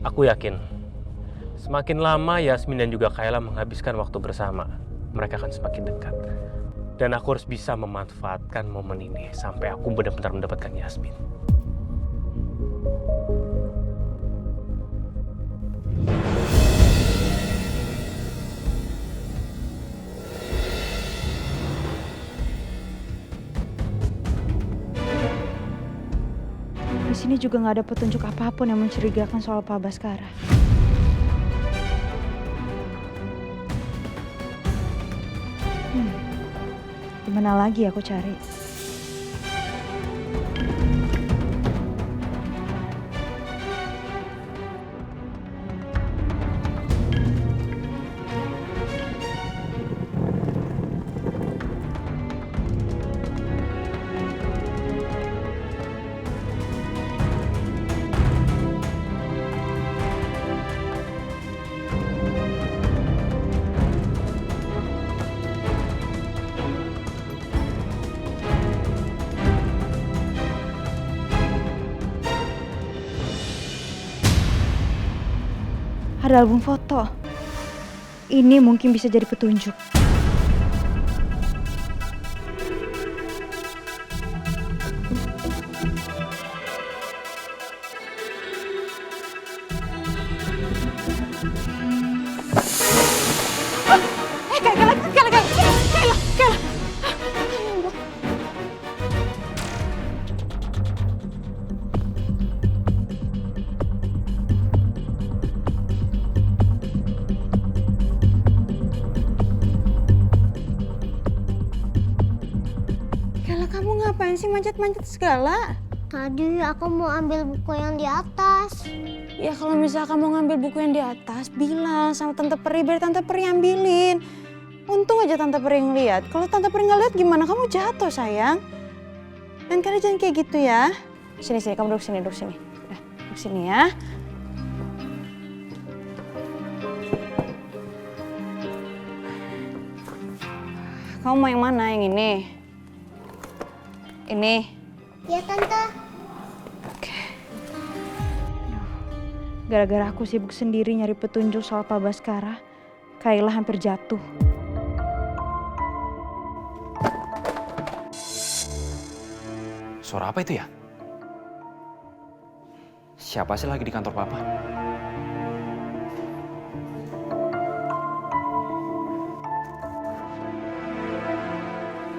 Aku yakin, semakin lama Yasmin dan juga Kayla menghabiskan waktu bersama, mereka akan semakin dekat. Dan aku harus bisa memanfaatkan momen ini sampai aku benar-benar mendapatkan Yasmin. Di sini juga nggak ada petunjuk apapun yang mencurigakan soal Pak Baskara. Gimana lagi aku cari? Ada album foto. Ini mungkin bisa jadi petunjuk. Kayla, kamu ngapain sih manjat-manjat segala? Tadi aku mau ambil buku yang di atas. Ya kalau misalnya kamu ngambil buku yang di atas, bilang sama Tante Peri biar Tante Peri ambilin. Untung aja Tante Peri ngeliat. Kalau Tante Peri nggak lihat gimana? Kamu jatuh sayang. Dan kalian jangan kayak gitu ya. Sini, kamu duduk sini, duduk sini. Udah, duduk sini ya. Kamu mau yang mana? Yang ini? Ini? Ya Tante. Oke. Gara-gara aku sibuk sendiri nyari petunjuk soal Pak Baskara, Kayla hampir jatuh. Suara apa itu ya? Siapa sih lagi di kantor papa?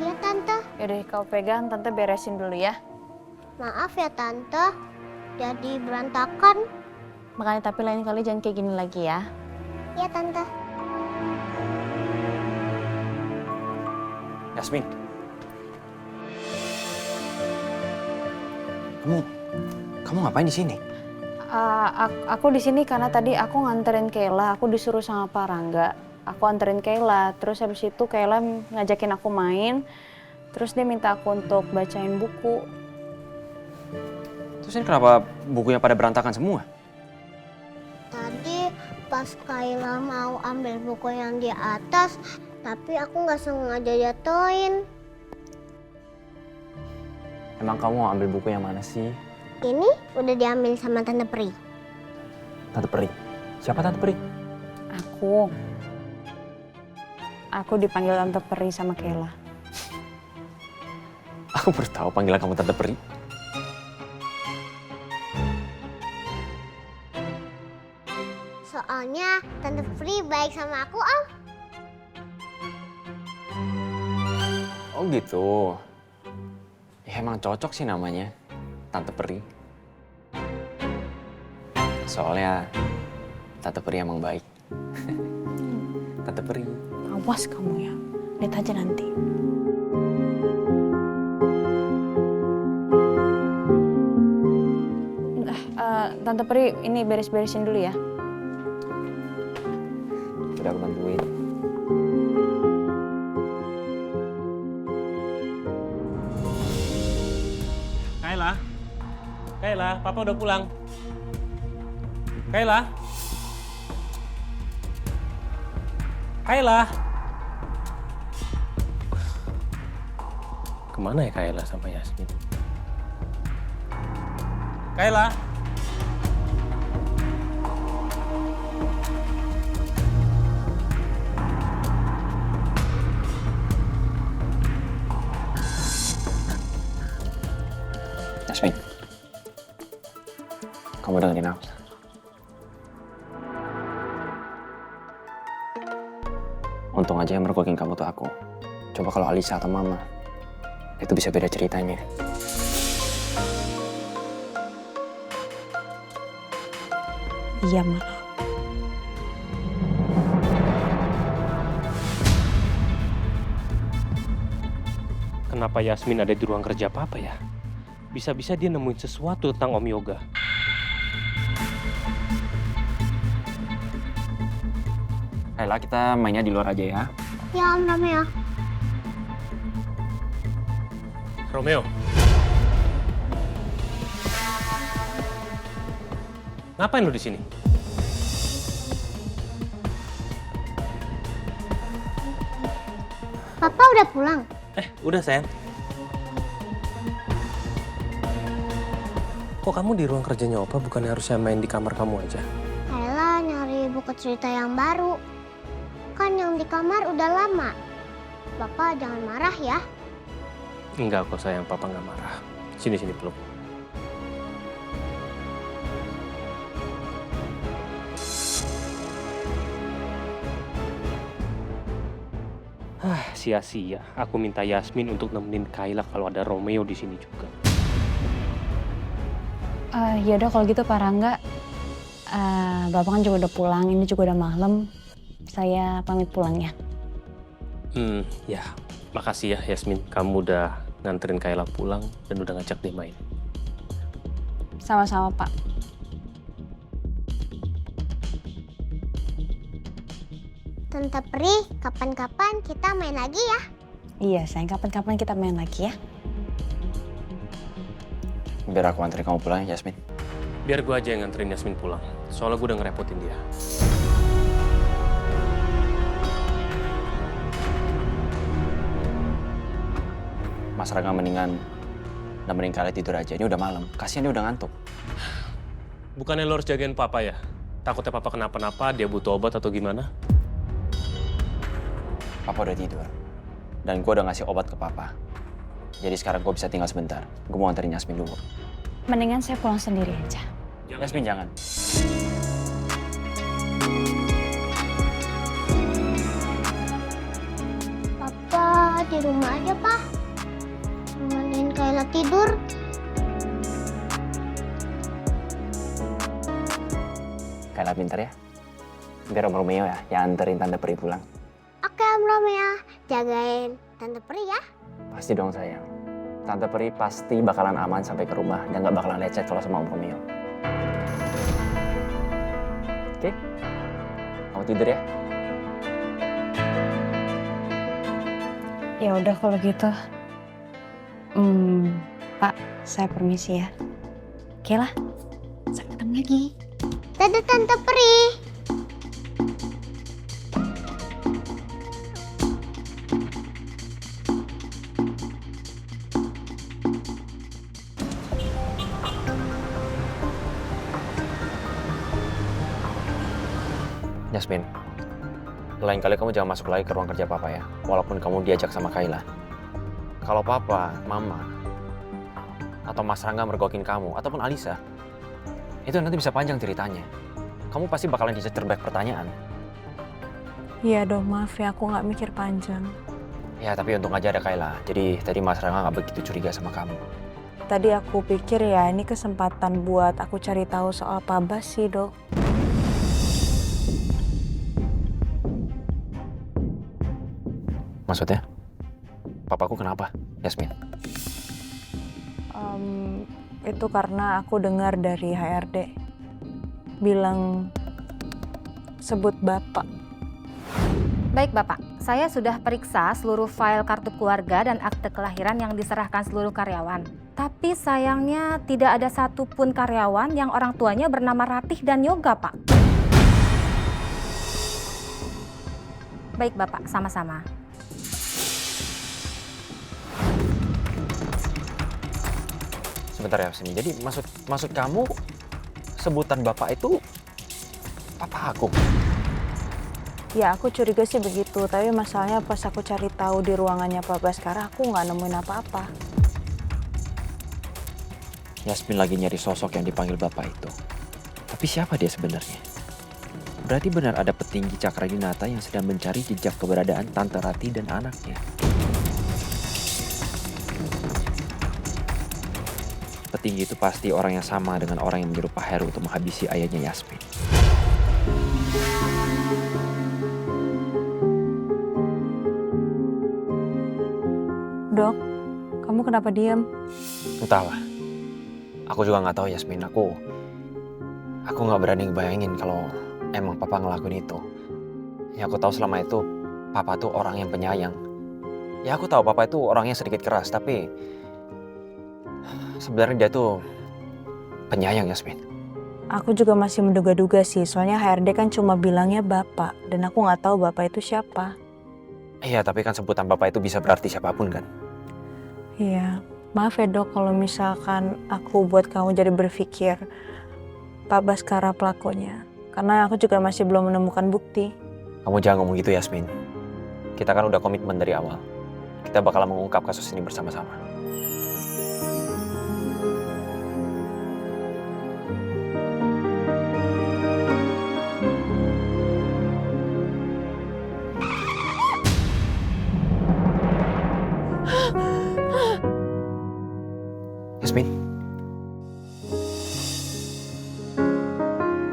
Ya Tante. Yaudah, kau pegang, Tante beresin dulu ya. Maaf ya Tante. Jadi berantakan. Makanya tapi lain kali jangan kayak gini lagi ya. Ya Tante. Yasmin. Kamu ngapain di sini? Aku di sini karena tadi aku nganterin Kayla, aku disuruh sama Pak Rangga. Aku anterin Kayla, terus habis itu Kayla ngajakin aku main. Terus dia minta aku untuk bacain buku. Terus ini kenapa bukunya pada berantakan semua? Tadi pas Kayla mau ambil buku yang di atas, tapi aku nggak sengaja jatuhin. Emang kamu mau ambil buku yang mana sih? Ini udah diambil sama Tante Pri. Tante Peri. Siapa Tante Peri? Aku dipanggil Tante Peri sama Kayla. Aku baru tahu panggilan kamu Tante Peri. Soalnya Tante Pri baik sama aku, Om. Oh gitu. Ya emang cocok sih namanya. Tante Peri. Soalnya Tante Peri emang baik. Tante Peri. Awas kamu ya, lihat aja nanti. Tante Peri, ini beres-beresin dulu ya. Udah aku bantuin. Kayla, Papa udah pulang. Kayla. Kemana ya Kayla sama Yasmin? Kayla. Kamu dengerin aku. Untung aja yang mergokin kamu tuh aku. Coba kalau Alisa atau Mama, itu bisa beda ceritanya. Iya, maaf. Kenapa Yasmin ada di ruang kerja Papa ya? Bisa-bisa dia nemuin sesuatu tentang Om Yoga. Ayolah, kita mainnya di luar aja ya. Ya Om Romeo. Romeo. Ngapain lu di sini? Papa udah pulang? Udah sayang. Kok kamu di ruang kerjanya Opa bukannya harusnya main di kamar kamu aja? Kayla nyari buku cerita yang baru. Kan yang di kamar udah lama. Bapak jangan marah ya. Enggak kok sayang, Papa nggak marah. Sini peluk. Sia-sia. Aku minta Yasmin untuk nemenin Kayla kalau ada Romeo di sini juga. Yaudah kalau gitu Pak Rangga, Bapak kan juga udah pulang, ini juga udah malam. Saya pamit pulang ya. Ya. Makasih ya Yasmin. Kamu udah nganterin Kayla pulang dan udah ngajak dia main. Sama-sama Pak. Tante Pri, kapan-kapan kita main lagi ya. Iya sayang, kapan-kapan kita main lagi ya. Biar aku anterin kamu pulang ya, Yasmin. Biar gue aja yang nganterin Yasmin pulang. Soalnya gue udah ngerepotin dia. Mas Rangga mendingan nemenin kalian tidur aja. Ini udah malam. Kasihan dia udah ngantuk. Bukannya lo harus jagain Papa ya? Takutnya Papa kenapa-napa, dia butuh obat atau gimana? Papa udah tidur. Dan gue udah ngasih obat ke Papa. Jadi sekarang gue bisa tinggal sebentar. Gue mau anterin Yasmin dulu. Mendingan saya pulang sendiri aja. Yasmin jangan. Papa di rumah aja, Pak. Nemenin Kayla tidur. Kayla pintar ya. Biar Om Romeo ya yang anterin Tante Pri pulang. Oke Om Romeo, jagain Tante Pri ya. Pasti dong sayang. Tante Pri pasti bakalan aman sampai ke rumah dan gak bakalan lecet kalau sama Om Romeo. Oke? Kamu tidur ya? Ya udah kalau gitu. Pak, saya permisi ya. Oke lah, sampai ketemu lagi. Dadah Tante Pri. Yasmin, lain kali kamu jangan masuk lagi ke ruang kerja Papa ya. Walaupun kamu diajak sama Kayla. Kalau Papa, Mama, atau Mas Rangga mergokin kamu, ataupun Alisa, itu nanti bisa panjang ceritanya. Kamu pasti bakalan dicecer banyak pertanyaan. Iya dong, maaf ya aku nggak mikir panjang. Ya, tapi untung aja ada Kayla. Jadi tadi Mas Rangga nggak begitu curiga sama kamu. Tadi aku pikir ya ini kesempatan buat aku cari tahu soal Pak Bas sih, Dok. Maksudnya? Papaku kenapa, Yasmin? Itu karena aku dengar dari HRD bilang sebut Bapak. Baik Bapak, saya sudah periksa seluruh file kartu keluarga dan akte kelahiran yang diserahkan seluruh karyawan. Tapi sayangnya tidak ada satupun karyawan yang orang tuanya bernama Ratih dan Yoga, Pak. Baik Bapak, sama-sama. Sebentar ya, Yasmin. Jadi maksud kamu sebutan Bapak itu Papa aku? Ya aku curiga sih begitu, tapi masalahnya pas aku cari tahu di ruangannya Pak Baskara aku nggak nemuin apa-apa. Yasmin lagi nyari sosok yang dipanggil bapak itu. Tapi siapa dia sebenarnya? Berarti benar ada petinggi Cakradinata yang sedang mencari jejak keberadaan Tante Rati dan anaknya. Petinggi itu pasti orang yang sama dengan orang yang menyuruh Pak Heru untuk menghabisi ayahnya Yasmin. Dok, kamu kenapa diam? Entahlah. Aku juga nggak tahu Yasmin. Aku nggak berani ngebayangin kalau emang papa ngelakuin itu. Yang aku tahu selama itu papa tuh orang yang penyayang. Ya aku tahu papa itu orangnya sedikit keras, tapi sebenarnya dia tuh penyayang Yasmin. Aku juga masih menduga-duga sih, soalnya HRD kan cuma bilangnya bapak, dan aku nggak tahu bapak itu siapa. Iya, tapi kan sebutan bapak itu bisa berarti siapapun kan. Iya, maaf ya dok kalau misalkan aku buat kamu jadi berpikir Pak Baskara pelakunya. Karena aku juga masih belum menemukan bukti. Kamu jangan ngomong gitu Yasmin. Kita kan udah komitmen dari awal. Kita bakal mengungkap kasus ini bersama-sama. Yasmin?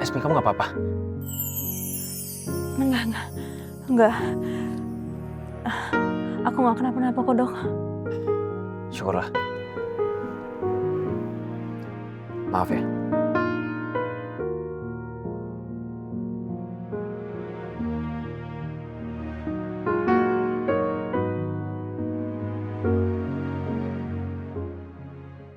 Yasmin, kamu gak apa-apa? Enggak. Aku nggak kenapa-napa kok dok. Syukurlah. Maaf ya.